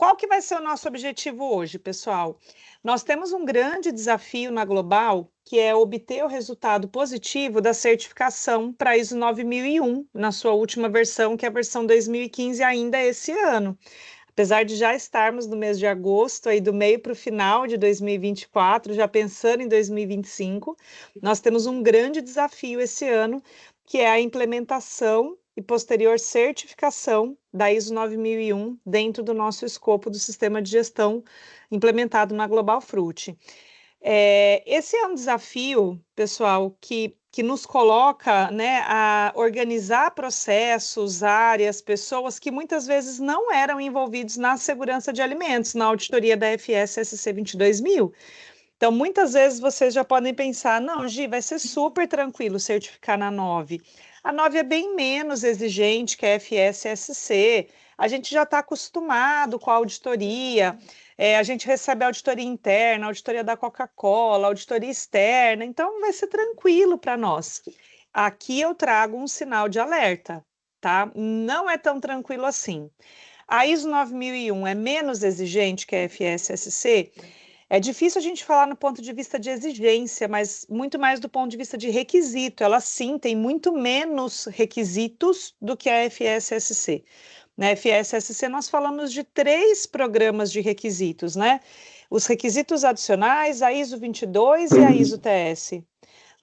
Qual que vai ser o nosso objetivo hoje, pessoal? Nós temos um grande desafio na Global, que é obter o resultado positivo da certificação para ISO 9001, na sua última versão, que é a versão 2015, ainda esse ano. Apesar de já estarmos no mês de agosto, aí do meio para o final de 2024, já pensando em 2025, nós temos um grande desafio esse ano, que é a implementação e posterior certificação da ISO 9001 dentro do nosso escopo do sistema de gestão implementado na Global Fruit. Esse é um desafio, pessoal, que nos coloca, né, a organizar processos, áreas, pessoas que muitas vezes não eram envolvidos na segurança de alimentos, na auditoria da FSSC 22000. Então, muitas vezes vocês já podem pensar, não, Gi, vai ser super tranquilo certificar na 9. A 9 é bem menos exigente que a FSSC, a gente já está acostumado com a auditoria, a gente recebe auditoria interna, auditoria da Coca-Cola, auditoria externa, então vai ser tranquilo para nós. Aqui eu trago um sinal de alerta, tá? Não é tão tranquilo assim. A ISO 9001 é menos exigente que a FSSC? É difícil a gente falar no ponto de vista de exigência, mas muito mais do ponto de vista de requisito. Ela sim tem muito menos requisitos do que a FSSC. Na FSSC nós falamos de 3 programas de requisitos, né? Os requisitos adicionais, a ISO 22 e a ISO TS.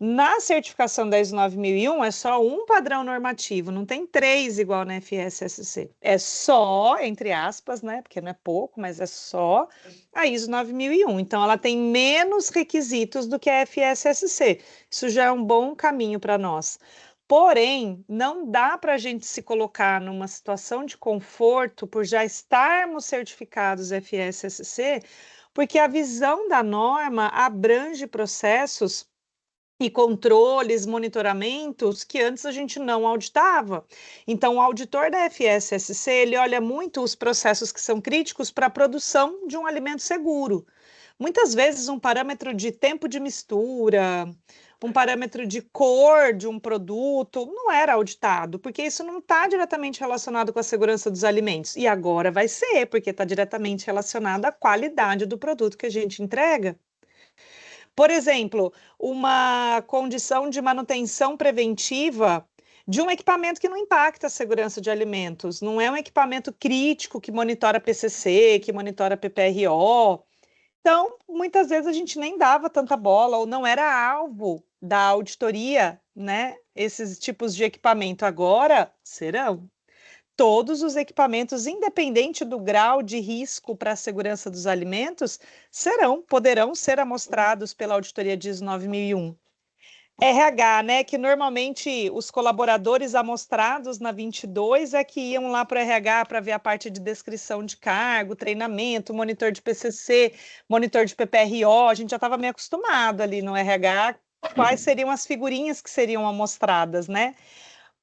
Na certificação da ISO 9001 é só um padrão normativo, não tem 3 igual na FSSC. É só, entre aspas, né? Porque não é pouco, mas é só a ISO 9001. Então, ela tem menos requisitos do que a FSSC. Isso já é um bom caminho para nós. Porém, não dá para a gente se colocar numa situação de conforto por já estarmos certificados FSSC, porque a visão da norma abrange processos e controles, monitoramentos que antes a gente não auditava. Então, o auditor da FSSC, ele olha muito os processos que são críticos para a produção de um alimento seguro. Muitas vezes um parâmetro de tempo de mistura, um parâmetro de cor de um produto não era auditado, porque isso não está diretamente relacionado com a segurança dos alimentos. E agora vai ser, porque está diretamente relacionado à qualidade do produto que a gente entrega. Por exemplo, uma condição de manutenção preventiva de um equipamento que não impacta a segurança de alimentos, não é um equipamento crítico que monitora PCC, que monitora PPRO. Então, muitas vezes a gente nem dava tanta bola ou não era alvo da auditoria, né? Esses tipos de equipamento agora serão. Todos os equipamentos, independente do grau de risco para a segurança dos alimentos, poderão ser amostrados pela auditoria DIS 9001. RH, né, que normalmente os colaboradores amostrados na 22 é que iam lá para o RH para ver a parte de descrição de cargo, treinamento, monitor de PCC, monitor de PPRO, a gente já estava meio acostumado ali no RH, quais seriam as figurinhas que seriam amostradas, né?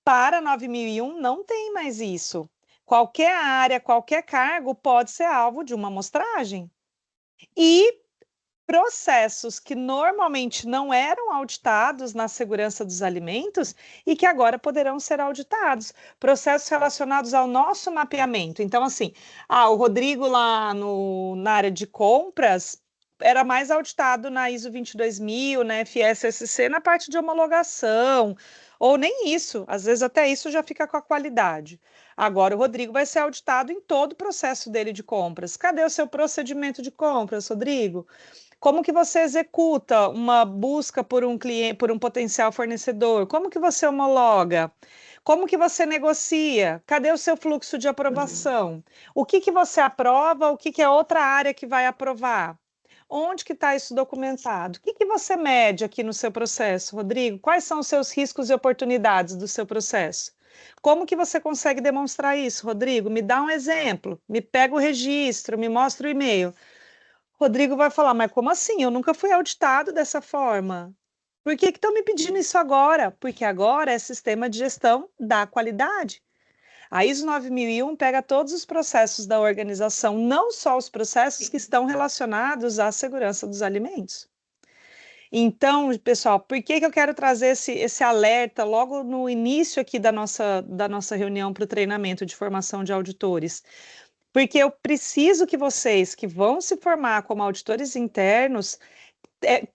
Para 9001 não tem mais isso. Qualquer área, qualquer cargo pode ser alvo de uma amostragem. E processos que normalmente não eram auditados na segurança dos alimentos e que agora poderão ser auditados. Processos relacionados ao nosso mapeamento. Então, assim, o Rodrigo lá na área de compras era mais auditado na ISO 22000, na FSSC, na parte de homologação, ou nem isso, às vezes até isso já fica com a qualidade. Agora o Rodrigo vai ser auditado em todo o processo dele de compras. Cadê o seu procedimento de compras, Rodrigo? Como que você executa uma busca por um cliente, por um potencial fornecedor? Como que você homologa? Como que você negocia? Cadê o seu fluxo de aprovação? O que que você aprova? O que que é outra área que vai aprovar? Onde que está isso documentado? O que que você mede aqui no seu processo, Rodrigo? Quais são os seus riscos e oportunidades do seu processo? Como que você consegue demonstrar isso, Rodrigo? Me dá um exemplo, me pega o registro, me mostra o e-mail. Rodrigo vai falar, mas como assim? Eu nunca fui auditado dessa forma. Por que que estão me pedindo isso agora? Porque agora é sistema de gestão da qualidade. A ISO 9001 pega todos os processos da organização, não só os processos que estão relacionados à segurança dos alimentos. Então, pessoal, por que que eu quero trazer esse alerta logo no início aqui da nossa reunião para o treinamento de formação de auditores? Porque eu preciso que vocês que vão se formar como auditores internos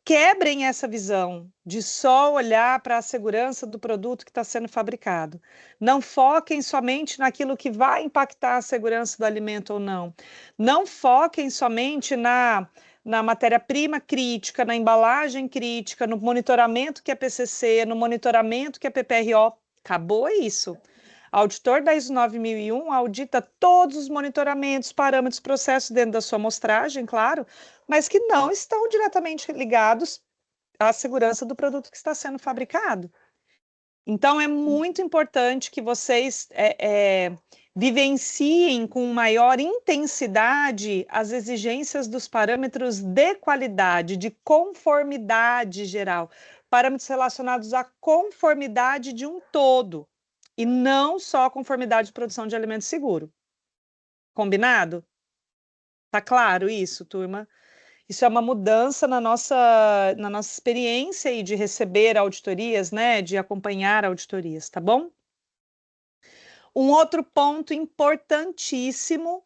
quebrem essa visão de só olhar para a segurança do produto que está sendo fabricado. Não foquem somente naquilo que vai impactar a segurança do alimento ou não. Não foquem somente na matéria-prima crítica, na embalagem crítica, no monitoramento que é PCC, no monitoramento que é PPRO. Acabou isso. Auditor da ISO 9001 audita todos os monitoramentos, parâmetros, processos dentro da sua amostragem, claro, mas que não estão diretamente ligados à segurança do produto que está sendo fabricado. Então, é muito importante que vocês vivenciem com maior intensidade as exigências dos parâmetros de qualidade, de conformidade geral, parâmetros relacionados à conformidade de um todo, e não só a conformidade de produção de alimento seguro. Combinado? Tá claro isso, turma? Isso é uma mudança na nossa experiência aí de receber auditorias, né? De acompanhar auditorias, tá bom? Um outro ponto importantíssimo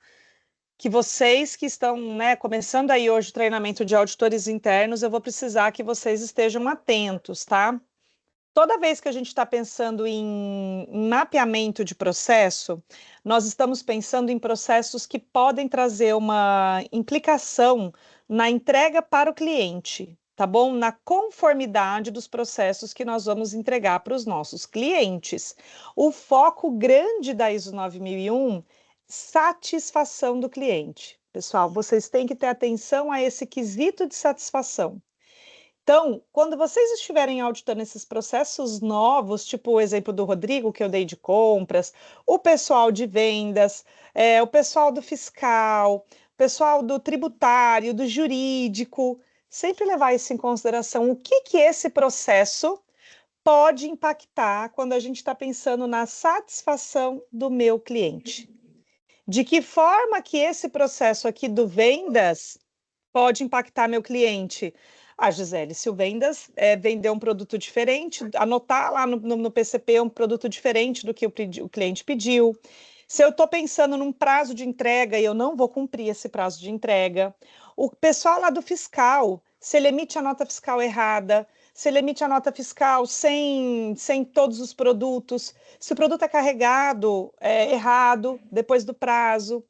que vocês que estão, né, começando aí hoje o treinamento de auditores internos, eu vou precisar que vocês estejam atentos, tá? Toda vez que a gente está pensando em mapeamento de processo, nós estamos pensando em processos que podem trazer uma implicação na entrega para o cliente, tá bom? Na conformidade dos processos que nós vamos entregar para os nossos clientes. O foco grande da ISO 9001, satisfação do cliente. Pessoal, vocês têm que ter atenção a esse quesito de satisfação. Então, quando vocês estiverem auditando esses processos novos, tipo o exemplo do Rodrigo, que eu dei de compras, o pessoal de vendas, o pessoal do fiscal, o pessoal do tributário, do jurídico, sempre levar isso em consideração. O que esse processo pode impactar quando a gente está pensando na satisfação do meu cliente? De que forma que esse processo aqui do vendas pode impactar meu cliente? Gisele, se o vendas vender um produto diferente, anotar lá no PCP um produto diferente do que o cliente pediu. Se eu estou pensando num prazo de entrega e eu não vou cumprir esse prazo de entrega. O pessoal lá do fiscal, se ele emite a nota fiscal errada, se ele emite a nota fiscal sem todos os produtos, se o produto é carregado errado depois do prazo.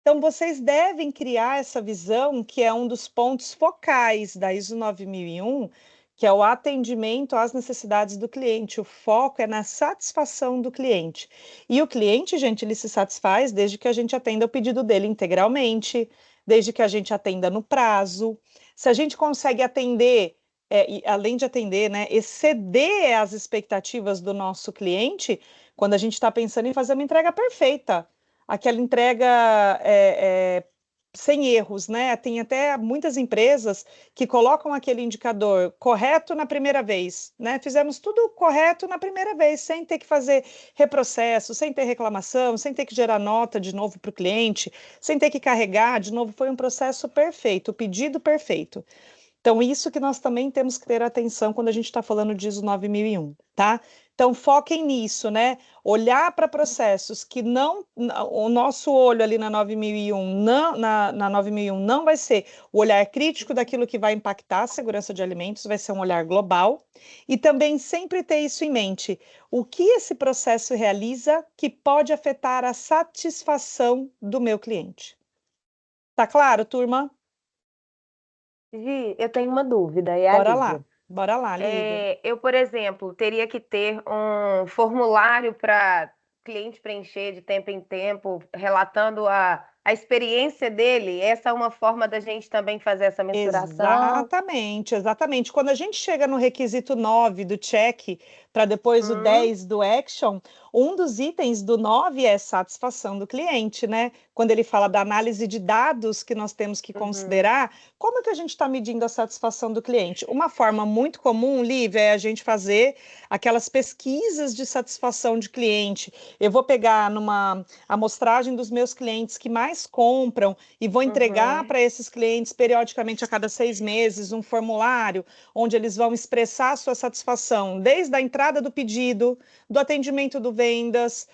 Então, vocês devem criar essa visão, que é um dos pontos focais da ISO 9001, que é o atendimento às necessidades do cliente. O foco é na satisfação do cliente. E o cliente, gente, ele se satisfaz desde que a gente atenda o pedido dele integralmente, desde que a gente atenda no prazo. Se a gente consegue atender, e além de atender, né, exceder as expectativas do nosso cliente, quando a gente está pensando em fazer uma entrega perfeita, aquela entrega sem erros, né? Tem até muitas empresas que colocam aquele indicador correto na primeira vez, né? Fizemos tudo correto na primeira vez, sem ter que fazer reprocesso, sem ter reclamação, sem ter que gerar nota de novo para o cliente, sem ter que carregar de novo. Foi um processo perfeito, o pedido perfeito. Então, isso que nós também temos que ter atenção quando a gente está falando de ISO 9001, tá? Então, foquem nisso, né? Olhar para processos que não... O nosso olho ali na 9001, na 9001 não vai ser o olhar crítico daquilo que vai impactar a segurança de alimentos, vai ser um olhar global. E também sempre ter isso em mente. O que esse processo realiza que pode afetar a satisfação do meu cliente? Tá claro, turma? Gi, eu tenho uma dúvida, é a Lívia. Bora lá, Lívia. Eu, por exemplo, teria que ter um formulário para cliente preencher de tempo em tempo, relatando a experiência dele. Essa é uma forma da gente também fazer essa mensuração. Exatamente, exatamente. Quando a gente chega no requisito 9 do check, para depois o Hum, 10 do action, um dos itens do 9 é satisfação do cliente, né? Quando ele fala da análise de dados que nós temos que uhum, considerar, como é que a gente está medindo a satisfação do cliente? Uma forma muito comum, Lívia, é a gente fazer aquelas pesquisas de satisfação de cliente. Eu vou pegar numa amostragem dos meus clientes que mais compram e vou entregar uhum, para esses clientes periodicamente a cada 6 meses um formulário onde eles vão expressar a sua satisfação desde a entrada entrada do pedido, do atendimento do vendas,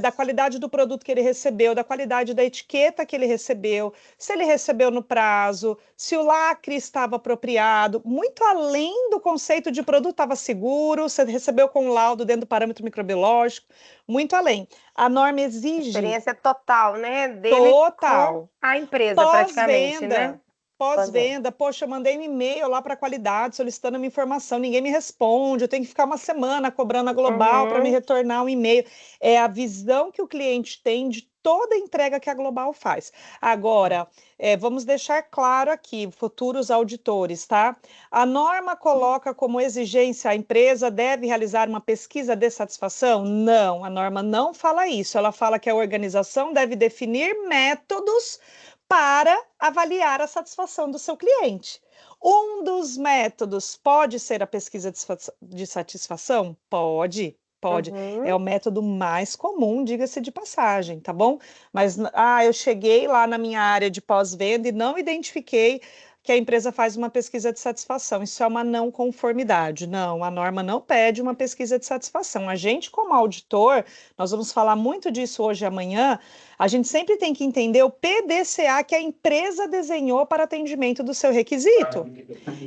da qualidade do produto que ele recebeu, da qualidade da etiqueta que ele recebeu, se ele recebeu no prazo, se o lacre estava apropriado, muito além do conceito de produto estava seguro, você recebeu com laudo dentro do parâmetro microbiológico, muito além. A norma exige Experiência total, né? Dele com total. a empresa, praticamente, né? Pós-venda, pós-venda, poxa, eu mandei um e-mail lá para a qualidade solicitando uma informação, ninguém me responde, eu tenho que ficar uma semana cobrando a Global para me Uhum. retornar um e-mail. É a visão que o cliente tem de toda a entrega que a Global faz. Agora, vamos deixar claro aqui, futuros auditores, tá? A norma coloca como exigência a empresa deve realizar uma pesquisa de satisfação? Não, a norma não fala isso. Ela fala que a organização deve definir métodos para avaliar a satisfação do seu cliente. Um dos métodos pode ser a pesquisa de satisfação? Pode. Pode, é Uhum. o método mais comum, diga-se de passagem, tá bom? Mas, eu cheguei lá na minha área de pós-venda e não identifiquei que a empresa faz uma pesquisa de satisfação. Isso é uma não conformidade. Não, a norma não pede uma pesquisa de satisfação. A gente, como auditor, nós vamos falar muito disso hoje e amanhã, a gente sempre tem que entender o PDCA que a empresa desenhou para atendimento do seu requisito.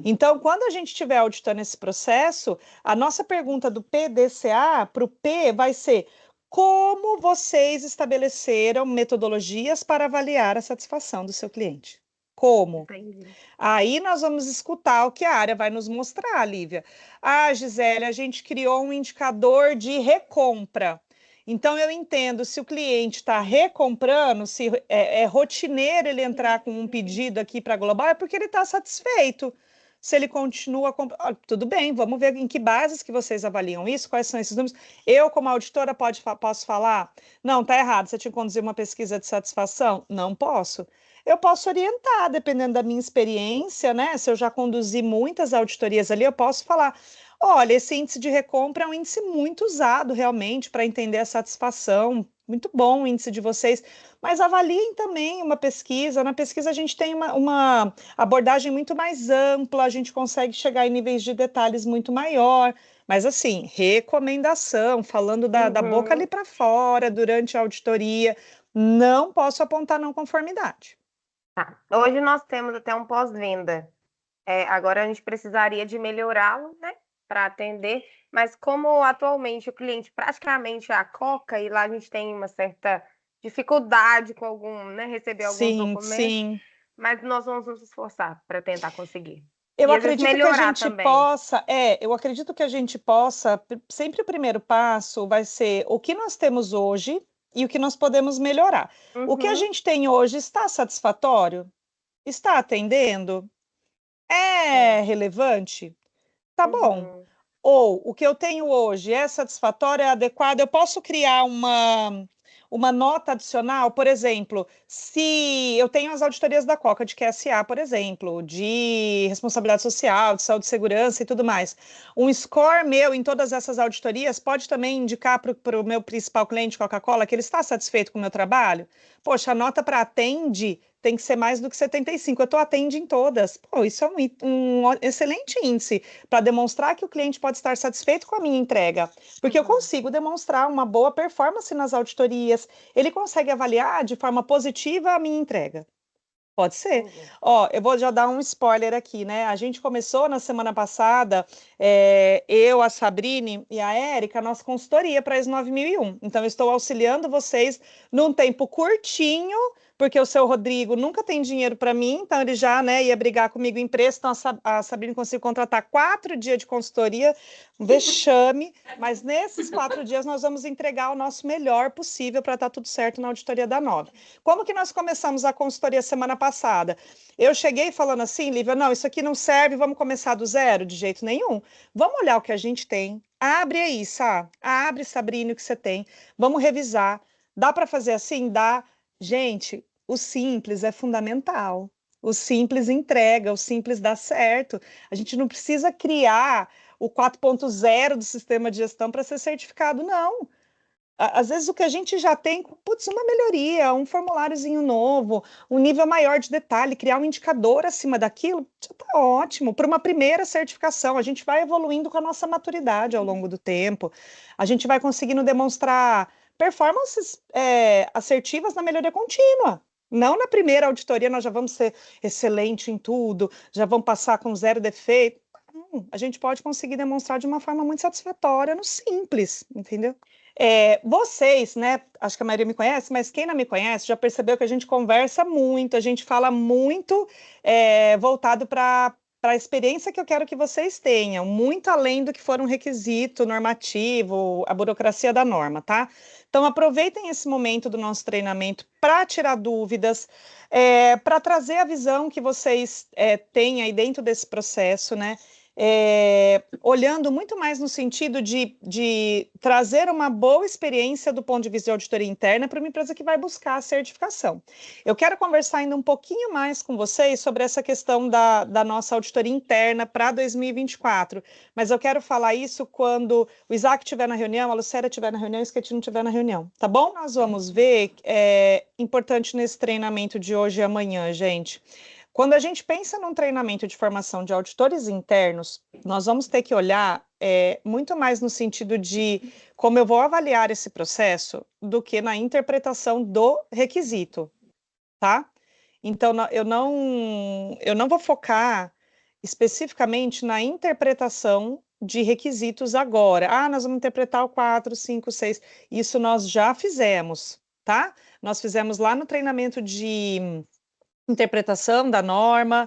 Então, quando a gente estiver auditando esse processo, a nossa pergunta do PDCA para o P vai ser: como vocês estabeleceram metodologias para avaliar a satisfação do seu cliente? Como? Entendi. Aí nós vamos escutar o que a área vai nos mostrar, Lívia. Ah, Gisele, a gente criou um indicador de recompra. Então, eu entendo se o cliente está recomprando, se é rotineiro ele entrar com um pedido aqui para a Global, é porque ele está satisfeito. Se ele continua comprando, tudo bem, vamos ver em que bases que vocês avaliam isso, quais são esses números. Eu, como auditora, posso falar? Não, está errado, você tinha que conduzir uma pesquisa de satisfação? Não posso. Eu posso orientar, dependendo da minha experiência, né? Se eu já conduzi muitas auditorias ali, eu posso falar: olha, esse índice de recompra é um índice muito usado realmente para entender a satisfação. Muito bom o índice de vocês, mas avaliem também uma pesquisa. Na pesquisa, a gente tem uma abordagem muito mais ampla, a gente consegue chegar em níveis de detalhes muito maior. Mas, assim, recomendação, falando da boca ali Uhum. para fora, durante a auditoria, não posso apontar não conformidade. Tá. Hoje nós temos até um pós-venda. Agora a gente precisaria de melhorá-lo, né, para atender, mas como atualmente o cliente praticamente acoca e lá a gente tem uma certa dificuldade com algum, né, receber alguns Sim, documentos, sim. mas nós vamos nos esforçar para tentar conseguir. Eu E às vezes acredito que a melhorar gente também. possa, eu acredito que a gente possa, sempre o primeiro passo vai ser o que nós temos hoje e o que nós podemos melhorar. O que a Uhum. gente tem hoje está satisfatório? Está atendendo? É É. relevante? Tá bom. Uhum. Ou o que eu tenho hoje é satisfatório, é adequado? Eu posso criar uma nota adicional, por exemplo, se eu tenho as auditorias da Coca de QSA, por exemplo, de responsabilidade social, de saúde e segurança e tudo mais. Um score meu em todas essas auditorias pode também indicar para o meu principal cliente, Coca-Cola, que ele está satisfeito com o meu trabalho? Poxa, a nota para atende tem que ser mais do que 75. Eu estou atende em todas. Pô, isso é um excelente índice para demonstrar que o cliente pode estar satisfeito com a minha entrega, porque eu Uhum. consigo demonstrar uma boa performance nas auditorias, ele consegue avaliar de forma positiva a minha entrega. Pode ser. Entendi. Ó, eu vou já dar um spoiler aqui, né? A gente começou na semana passada, eu, a Sabrine e a Érica, nossa consultoria para ISO 9001. Então, eu estou auxiliando vocês num tempo curtinho, porque o seu Rodrigo nunca tem dinheiro para mim, então ele já, né, ia brigar comigo em preço. Então, a Sabrine conseguiu contratar 4 dias de consultoria, um vexame, mas nesses 4 dias nós vamos entregar o nosso melhor possível para estar tudo certo na auditoria da Nove. Como que nós começamos a consultoria semana passada? Eu cheguei falando assim, Lívia, não, isso aqui não serve, vamos começar do zero? De jeito nenhum. Vamos olhar o que a gente tem. Abre aí, Sá. Abre, Sabrina, o que você tem. Vamos revisar. Dá para fazer assim? Dá. Gente, o simples é fundamental. O simples entrega, o simples dá certo. A gente não precisa criar o 4.0 do sistema de gestão para ser certificado, não. Às vezes o que a gente já tem, putz, uma melhoria, um formuláriozinho novo, um nível maior de detalhe, criar um indicador acima daquilo, já está ótimo. Para uma primeira certificação, a gente vai evoluindo com a nossa maturidade ao longo do tempo, a gente vai conseguindo demonstrar performances assertivas na melhoria contínua. Não na primeira auditoria nós já vamos ser excelente em tudo, já vamos passar com zero defeito. Não, a gente pode conseguir demonstrar de uma forma muito satisfatória no simples, entendeu? Vocês, né? Acho que a maioria me conhece, mas quem não me conhece já percebeu que a gente conversa muito, a gente fala muito voltado para a experiência que eu quero que vocês tenham, muito além do que for um requisito normativo, a burocracia da norma, tá? Então, aproveitem esse momento do nosso treinamento para tirar dúvidas, para trazer a visão que vocês têm aí dentro desse processo, né? Olhando muito mais no sentido de trazer uma boa experiência do ponto de vista de auditoria interna para uma empresa que vai buscar a certificação. Eu quero conversar ainda um pouquinho mais com vocês sobre essa questão da nossa auditoria interna para 2024, mas eu quero falar isso quando o Isaac estiver na reunião, a Lucélia estiver na reunião e o Schettino estiver na reunião, tá bom? Nós vamos ver, importante nesse treinamento de hoje e amanhã, gente. Quando a gente pensa num treinamento de formação de auditores internos, nós vamos ter que olhar muito mais no sentido de como eu vou avaliar esse processo do que na interpretação do requisito, tá? Então, eu não vou focar especificamente na interpretação de requisitos agora. Nós vamos interpretar o 4, 5, 6. Isso nós já fizemos, tá? Nós fizemos lá no treinamento de interpretação da norma,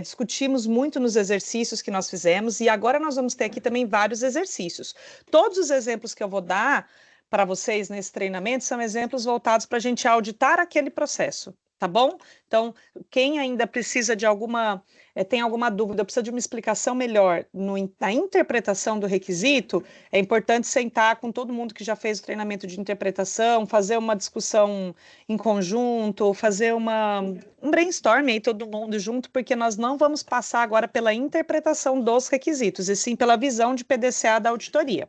discutimos muito nos exercícios que nós fizemos, e agora nós vamos ter aqui também vários exercícios. Todos os exemplos que eu vou dar para vocês nesse treinamento são exemplos voltados para a gente auditar aquele processo, tá bom? Então, quem ainda precisa de tem alguma dúvida, precisa de uma explicação melhor na interpretação do requisito, é importante sentar com todo mundo que já fez o treinamento de interpretação, fazer uma discussão em conjunto, fazer um brainstorm aí, todo mundo junto, porque nós não vamos passar agora pela interpretação dos requisitos, e sim pela visão de PDCA da auditoria.